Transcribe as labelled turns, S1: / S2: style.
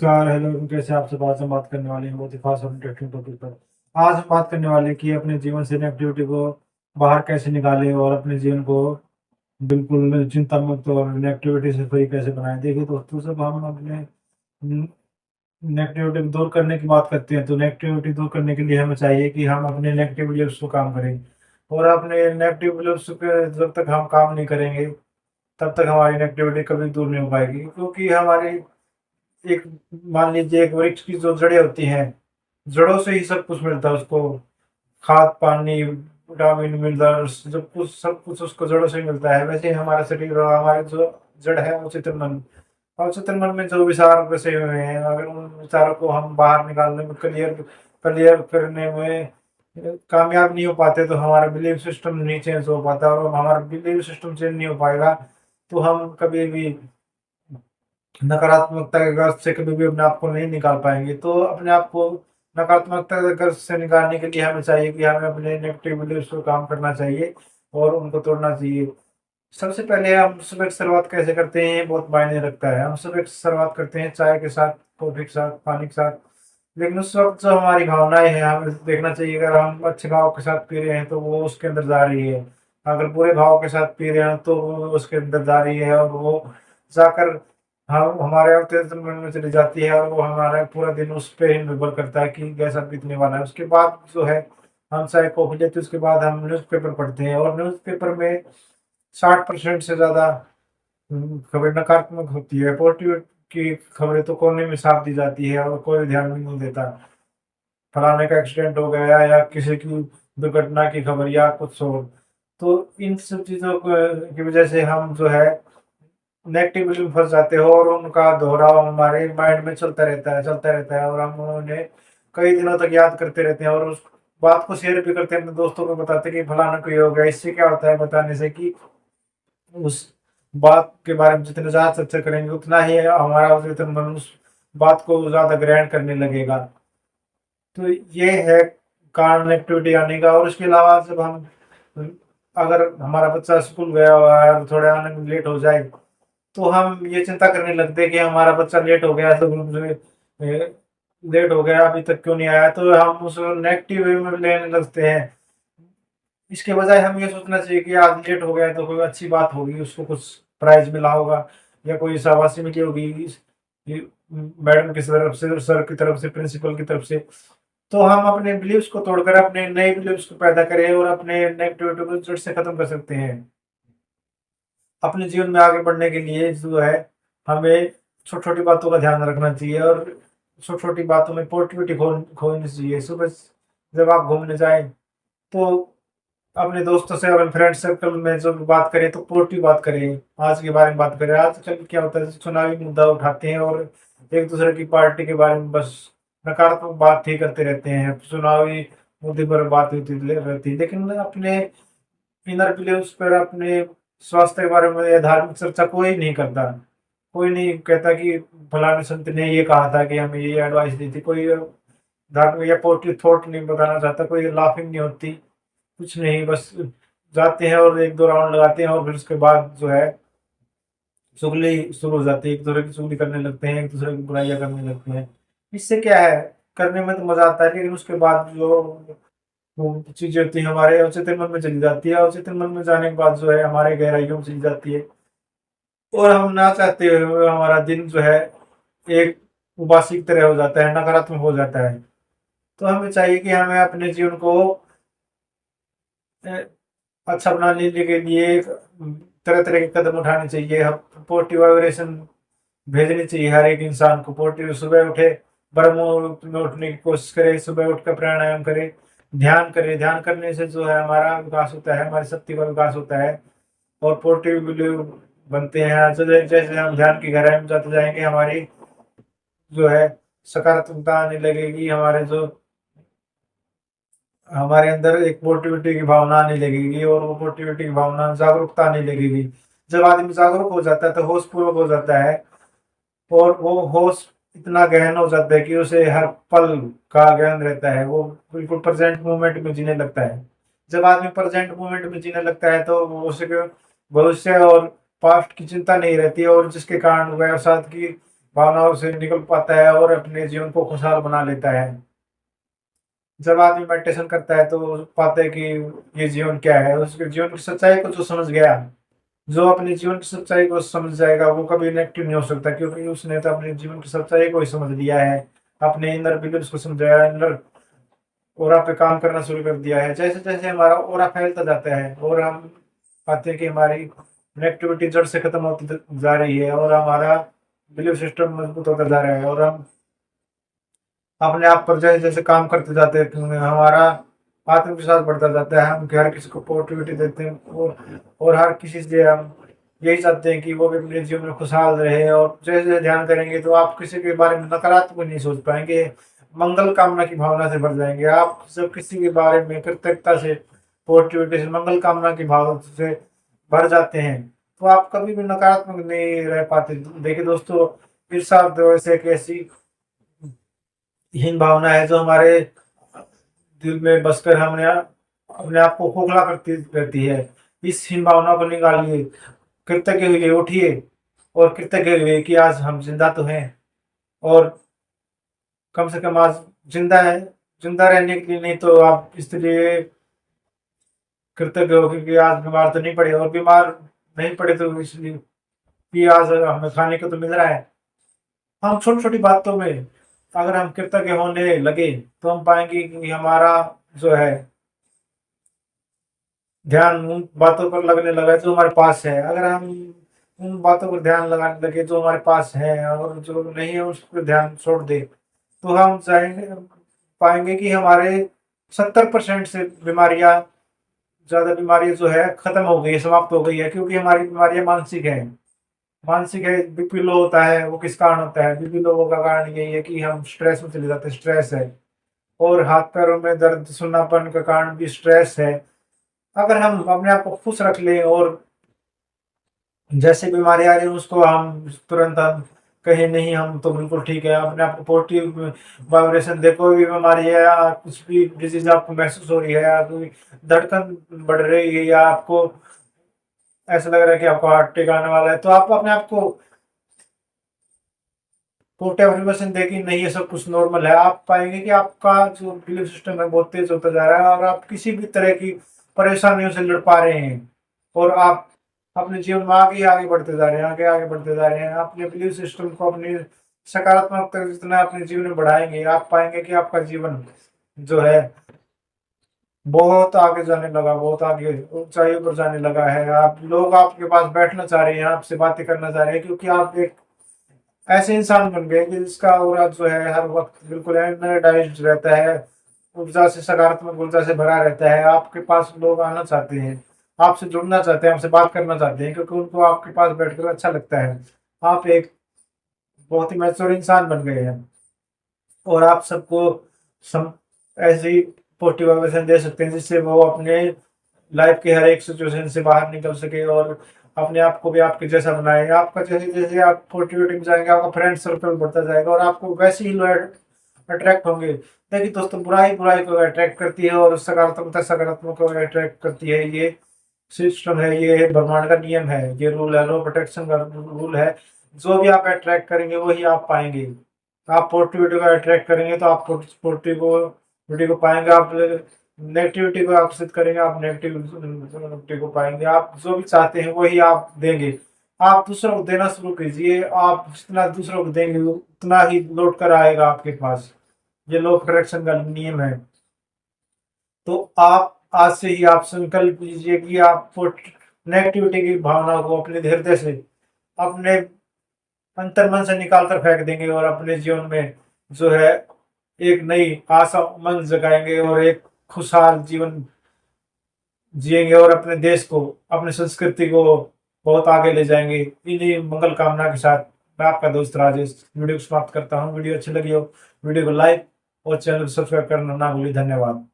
S1: नमस्कार, हेलो, कैसे आपसे आज हम बात करने वाले हैं बहुत ही खास और इंटरेस्टिंग टॉपिक पर। आज हम बात करने वाले हैं कि अपने जीवन से नेगेटिविटी को बाहर कैसे निकालें और अपने जीवन को बिल्कुल चिंता मुक्त और नेगेटिविटी से फ्री कैसे बनाएँ। देखिए दोस्तों, जब हम अपने उम, नेगेटिविटी को दूर करने की बात करते हैं, तो नेगेटिविटी दूर करने के लिए हमें चाहिए कि हम अपने नेगेटिव बिलीफ्स को काम करें और अपने नेगेटिव बिलीफ्स पे जब तक हम काम नहीं करेंगे, तब तक हमारी नेगेटिविटी कभी दूर नहीं हो पाएगी। क्योंकि हमारी एक मान लीजिए एक वृक्ष की जो जड़ें होती हैं, जड़ों से ही सब कुछ मिलता है उसको, खाद, पानी, विटामिन, मिनरल्स सब कुछ उसको जड़ों से ही मिलता है। वैसे ही हमारा शरीर और हमारी जो जड़ है वो चेतन मन, और चेतन मन में जो विचार बसे हुए हैं, अगर उन विचारों को हम बाहर निकालने में क्लियर क्लियर करने में कामयाब नहीं हो पाते, तो हमारा बिलीफ सिस्टम नहीं चेंज हो पाता, और हमारा बिलीफ सिस्टम चेंज नहीं हो पाएगा, तो हम कभी भी नकारात्मकता के गर्त से कभी भी अपने आप को नहीं निकाल पाएँगे। तो अपने आप को नकारात्मकता के गर्त से निकालने के लिए हमें चाहिए कि हमें अपने नेगेटिव बिलीव्स को काम करना चाहिए और उनको तोड़ना चाहिए। सबसे पहले हम सुबह की शुरुआत कैसे करते हैं, ये बहुत मायने रखता है। हम सुबह की शुरुआत करते हैं चाय के साथ, कॉफ़ी के साथ, पानी के साथ। लेकिन उस वक़्त जो हमारी भावनाएँ हैं, हमें देखना चाहिए, अगर हम अच्छे भाव के साथ पी रहे हैं, तो वो उसके अंदर जा रही है। अगर बुरे भाव के साथ पी रहे हैं, तो वो उसके अंदर जा रही है, और वो जाकर हम हमारे अवचेतन मन में चली जाती है, और वो हमारा पूरा दिन उस पे ही निर्भर करता है कि कैसा बीतने वाला है। उसके बाद जो है, हम चाय कॉफ़ी लेते हैं, उसके बाद हम न्यूज़पेपर पढ़ते हैं, और न्यूज़पेपर में 60% से ज़्यादा खबरें नकारात्मक होती है। पॉजिटिव की खबरें तो कोने में छाप दी जाती है और कोई ध्यान भी नहीं देता। फलाने का एक्सीडेंट हो गया या किसी की दुर्घटना की खबर या कुछ और। तो इन सब चीज़ों क की वज़ह से हम जो है नेगेटिवली फँस जाते हो, और उनका दोहराव हमारे माइंड में चलता रहता है, और हम उन्हें कई दिनों तक याद करते रहते हैं, और उस बात को शेयर भी करते हैं, अपने दोस्तों को बताते हैं कि फलाना को ये हो गया। इससे क्या होता है बताने से कि उस बात के बारे में जितने ज़्यादा चर्चा करेंगे, उतना ही हमारा वेतन मन उस बात को ज़्यादा ग्रहण करने लगेगा। तो ये है कारण एक्टिविटी आने का। और उसके अलावा जब हम अगर हमारा बच्चा स्कूल गया हुआ है और थोड़े आने में लेट हो जाए, तो हम ये चिंता करने लगते हैं कि हमारा बच्चा लेट हो गया, तो लेट हो गया, अभी तक क्यों नहीं आया, तो हम उसको नेगेटिव वे में लेने लगते हैं। इसके बजाय हम ये सोचना चाहिए कि आज लेट हो गया तो कोई अच्छी बात होगी, उसको कुछ प्राइज मिला होगा या कोई शाबाशी मिली होगी मैडम की तरफ से, सर की तरफ से, प्रिंसिपल की तरफ से। तो हम अपने बिलीव्स को तोड़कर अपने नए बिलीव्स को पैदा करें और अपने नेगेटिविटी को जड़ से खत्म कर सकते हैं। अपने जीवन में आगे बढ़ने के लिए जो है, हमें छोटी-छोटी बातों का ध्यान रखना चाहिए, और छोटी-छोटी बातों में पॉजिटिविटी खोनी चाहिए। सुबह जब आप घूमने जाएँ, तो अपने दोस्तों से, अपने फ्रेंड सर्कल में जब बात करें, तो पॉजिटिव बात करें, आज के बारे में बात करें। आजकल क्या होता है, चुनावी मुद्दा उठाते हैं और एक-दूसरे की पार्टी के बारे में बस नकारात्मक बात ही करते रहते हैं। चुनावी मुद्दे पर बात होती रहती है, लेकिन अपने इनर बिलीव्स पर, अपने स्वास्थ्य के बारे में या धार्मिक चर्चा कोई नहीं करता। कोई नहीं कहता कि फलाने संत ने ये कहा था कि हमें ये एडवाइस दी थी। कोई धार्मिक या पॉजिटिव थॉट नहीं बताना चाहता, कोई लाफिंग नहीं होती, कुछ नहीं, बस जाते हैं और 1-2 राउंड लगाते हैं, और फिर उसके बाद जो है चुगली शुरू हो जाती है, एक-दूसरे की चुगली करने लगते हैं, एक-दूसरे की बुराइयाँ करने लगते हैं। इससे क्या है, करने में तो मज़ा आता है, लेकिन उसके बाद जो वो चीज़ें होती हैं हमारे अवचेतन मन में चली जाती है। अवचेतन मन में जाने के बाद जो है हमारे गहराइयों में चली जाती है, और हम ना चाहते हुए हमारा दिन जो है एक उबासी की तरह हो जाता है, नकारात्मक हो जाता है। तो हमें चाहिए कि हमें अपने जीवन को अ, अच्छा बनाने के लिए तरह-तरह के कदम उठाने चाहिए। हम पॉजिटिव वाइब्रेशन भेजनी चाहिए हर एक इंसान को। पॉजिटिव सुबह उठे, ब्रह्म मुहूर्त में उठने की कोशिश करे, सुबह उठकर प्राणायाम करे, ध्यान करे। ध्यान करने से जो है हमारा विकास होता है, हमारी शक्ति का विकास होता है, और पॉजिटिव बिलीव बनते हैं। जैसे हम ध्यान की गहराई में जाते जाएँगे, हमारी जो है सकारात्मकता आने लगेगी, हमारे अंदर एक पॉजिटिविटी की भावना आने लगेगी, और वो पॉजिटिविटी की भावना जागरूकता आने लगेगी। जब आदमी जागरूक हो जाता है, तो होशपूर्वक हो जाता है, और वो होश इतना गहन हो जाता है कि उसे हर पल का ज्ञान रहता है। वो बिल्कुल प्रेज़ेंट मोमेंट में जीने लगता है। जब आदमी प्रेज़ेंट मोमेंट में जीने लगता है, तो उसे भविष्य और पास्ट की चिंता नहीं रहती है, और जिसके कारण वह साथ की भावनाओं से निकल पाता है और अपने जीवन को खुशहाल बना लेता है। जब आदमी मेडिटेशन करता है तो पाता है कि ये जीवन क्या है, उसके जीवन की सच्चाई को जो समझ गया, जो अपने जीवन की सच्चाई को समझ जाएगा वो कभी नेगेटिव नहीं हो सकता, क्योंकि उसने तो अपने जीवन की सच्चाई को ही समझ लिया है, अपने इनर बिलीव्स को समझाया, इनर ओरा पे काम करना शुरू कर दिया है। जैसे जैसे हमारा ओरा फैलता जाता है और हम पाते हैं कि हमारी नेगेटिविटी जड़ से खत्म होती जा रही है और हमारा बिलीफ सिस्टम मजबूत होता जा रहा है और हम अपने आप पर जैसे जैसे काम करते जाते हैं तो हमारा आत्मविश्वास बढ़ता जाता है, हम हर किसी को पॉजिटिविटी देते हैं और हर किसी से हम यही चाहते हैं कि वो भी अपने जीवन में खुशहाल रहे। और जैसे जैसे ध्यान करेंगे तो आप किसी के बारे में नकारात्मक नहीं सोच पाएंगे, मंगल कामना की भावना से भर जाएंगे। आप जब किसी के बारे में कृतज्ञता से, पॉजिटिविटी से, मंगल कामना की भाव से भर जाते हैं तो आप कभी भी नकारात्मक नहीं रह पाते। देखिए दोस्तों, ईर्ष्या वैसे एक ऐसी हीन भावना है जो हमारे दिल में बसकर हमने अपने आप को खोखला करती रहती है। इस हीन भावना को निकालिए, कृतज्ञ हुए उठिए और कृतज्ञ हुए कि आज हम जिंदा तो हैं और कम से कम आज जिंदा है। जिंदा रहने के लिए नहीं तो आप इसलिए कृतज्ञ हो क्योंकि आज बीमार तो नहीं पड़े, और बीमार नहीं पड़े तो इसलिए कि आज हमें खाने को तो मिल रहा है। हम छोटी छोटी बातों में अगर हम कृतज्ञ होने लगे तो हम पाएंगे कि हमारा जो है ध्यान उन बातों पर लगने लगा जो हमारे पास है। अगर हम उन बातों पर ध्यान लगाने लगे जो हमारे पास है और जो नहीं है उस पर ध्यान छोड़ दे तो हम चाहेंगे पाएंगे कि हमारे 70% से बीमारियां, ज्यादा बीमारियां जो है खत्म हो गई है, समाप्त हो गई है, क्योंकि हमारी बीमारियां मानसिक है। मानसिक है। बीपी लो होता है वो किस कारण होता है? बीपी लो का कारण यही है कि हम स्ट्रेस में चले जाते हैं, स्ट्रेस है। और हाथ पैरों में दर्द, सुन्नापन का कारण भी स्ट्रेस है। अगर हम अपने आप को खुश रख लें और जैसे बीमारी आ रही है उसको हम तुरंत हम कहें नहीं हम तो बिल्कुल ठीक है, अपने आप को पॉजिटिव वाइब्रेशन दे। कोई भी बीमारी है या कुछ भी डिजीज आपको महसूस हो रही है या कोई धड़कन बढ़ रही है या आपको ऐसा लग रहा है कि आपको हार्ट अटैक आने वाला है तो आप अपने आप को टोटल एफर्मेशन देगी नहीं, ये सब कुछ नॉर्मल है। आप पाएंगे कि आपका जो बिलीफ सिस्टम है बहुत तेज होता जा रहा है और आप किसी भी तरह की परेशानियों से लड़ पा रहे हैं और आप अपने जीवन में आगे आगे बढ़ते जा रहे हैं, आगे आगे बढ़ते जा रहे हैं। अपने बिलीफ सिस्टम को अपनी सकारात्मकता जितना अपने जीवन में बढ़ाएंगे आप पाएंगे कि आपका जीवन जो है बहुत आगे जाने लगा, बहुत आगे ऊंचाइयों पर जाने लगा है। आप लोग आपके पास बैठना चाह रहे हैं, आपसे बातें करना चाह रहे हैं, क्योंकि आप एक ऐसे इंसान बन गए कि जिसका ऑरा जो है हर वक्त बिल्कुल एनर्जाइज्ड रहता है, ऊर्जा से, सकारात्मक ऊर्जा से भरा रहता है। आपके पास लोग आना चाहते हैं, आपसे जुड़ना चाहते हैं, आपसे बात करना चाहते हैं, क्योंकि उनको आपके पास बैठकर अच्छा लगता है। आप एक बहुत ही मैच्योर इंसान बन गए हैं और आप सबको सम ऐसी पॉजिटिव वाइब्रेशन दे सकते हैं जिससे वो अपने लाइफ के हर एक सिचुएशन से बाहर निकल सके और अपने आप को भी आपके जैसा बनाए। आपका जैसे जैसे आप पॉजिटिविटी में जाएंगे आपका फ्रेंड सर्कल बढ़ता जाएगा और आपको वैसे ही लोग अट्रैक्ट होंगे। देखिए दोस्तों, बुराई बुराई को अट्रैक्ट करती है और सकारात्मकता सकारात्मक को अट्रैक्ट करती है। ये सिस्टम है, ये ब्रह्मांड का नियम है, ये रूल है, लो प्रोटेक्शन का रूल है। जो भी आप अट्रैक्ट करेंगे वही आप पाएंगे। आप पॉजिटिविटी को अट्रैक्ट करेंगे तो आप पॉजिटिविटी को पाएंगे। आप नेगेटिविटी को आकर्षित करेंगे, आप नेगेटिविटी को पाएंगे। आप जो भी चाहते हैं वही आप देंगे। आप दूसरों को देना शुरू कीजिए, आप जितना दूसरों को देंगे उतना ही लौट कर आएगा आपके पास। ये लॉ ऑफ अट्रैक्शन का नियम है। तो आप आज से ही आप संकल्प लीजिए कि आप नेगेटिविटी की भावना को अपने हृदय से, अपने अंतर्मन से निकाल कर फेंक देंगे और अपने जीवन में जो है एक नई आशा मन जगाएंगे और एक खुशहाल जीवन जिएंगे और अपने देश को, अपनी संस्कृति को बहुत आगे ले जाएंगे। इन्हीं मंगल कामना के साथ मैं आपका दोस्त राजेश वीडियो को समाप्त करता हूँ। वीडियो अच्छी लगी हो वीडियो को लाइक और चैनल को सब्सक्राइब करना ना भूलिए। धन्यवाद।